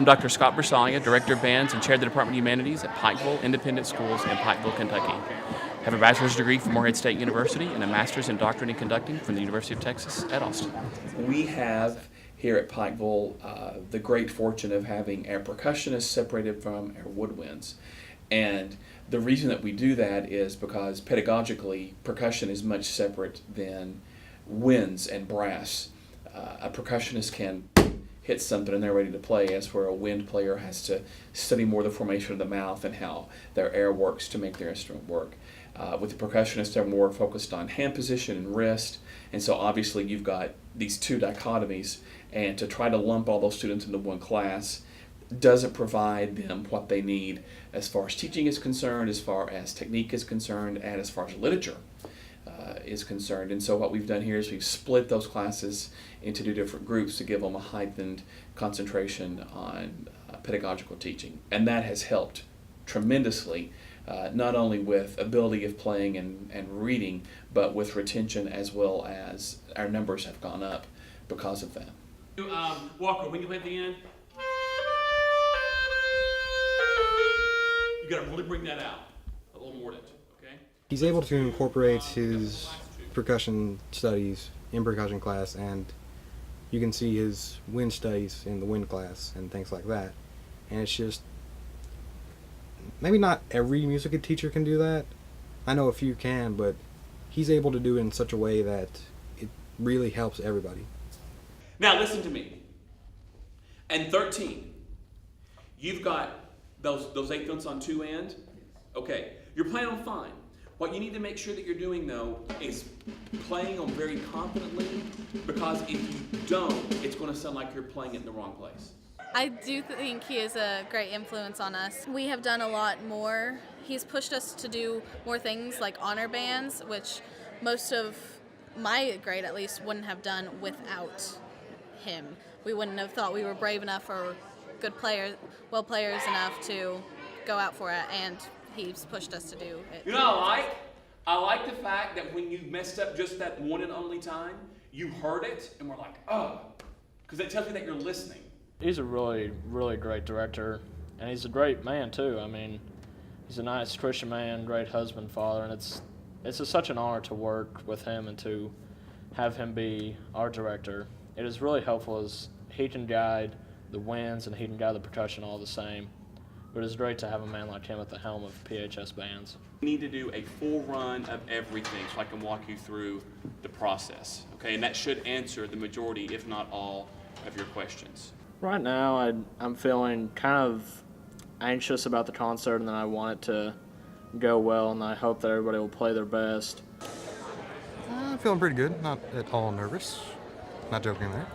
I'm Dr. Scott Bersalia, Director of Bands and Chair of the Department of Humanities at Pikeville Independent Schools in Pikeville, Kentucky. I have a bachelor's degree from Morehead State University and a master's in doctorate in conducting from the University of Texas at Austin. We have here at Pikeville the great fortune of having our percussionists separated from our woodwinds. And the reason that we do that is because pedagogically, percussion is much separate than winds and brass. A percussionist can hit something and they're ready to play, as where a wind player has to study more the formation of the mouth and how their air works to make their instrument work. With the percussionists, they're more focused on hand position and wrist, and so obviously you've got these two dichotomies, and to try to lump all those students into one class doesn't provide them what they need as far as teaching is concerned, as far as technique is concerned, and as far as literature is concerned. And so what we've done here is we've split those classes into two different groups to give them a heightened concentration on pedagogical teaching. And that has helped tremendously, not only with ability of playing and reading, but with retention, as well as our numbers have gone up because of that. Walker, when you play at the end, you got to really bring that out a little more, okay? He's able to incorporate his percussion studies in percussion class, and you can see his wind studies in the wind class and things like that. And it's just, maybe not every music teacher can do that. I know a few can, but he's able to do it in such a way that it really helps everybody. Now listen to me. And 13, you've got those 8 notes on 2 and. Okay, you're playing them fine. What you need to make sure that you're doing, though, is playing them very confidently, because if you don't, it's going to sound like you're playing it in the wrong place. I do think he is a great influence on us. We have done a lot more. He's pushed us to do more things like honor bands, which most of my grade, at least, wouldn't have done without him. We wouldn't have thought we were brave enough or good players, players enough to go out for it, and he's pushed us to do it. You know, I like the fact that when you messed up just that one and only time, you heard it and were like, oh, because that tells me that you're listening. He's a really, really great director, and he's a great man too. I mean, he's a nice Christian man, great husband, father, and it's just such an honor to work with him and to have him be our director. It is really helpful as he can guide the winds and he can guide the percussion all the same. But it's great to have a man like him at the helm of PHS bands. We need to do a full run of everything so I can walk you through the process, okay? And that should answer the majority, if not all, of your questions. Right now, I'm feeling kind of anxious about the concert, and then I want it to go well, and I hope that everybody will play their best. I'm feeling pretty good, not at all nervous. Not joking there.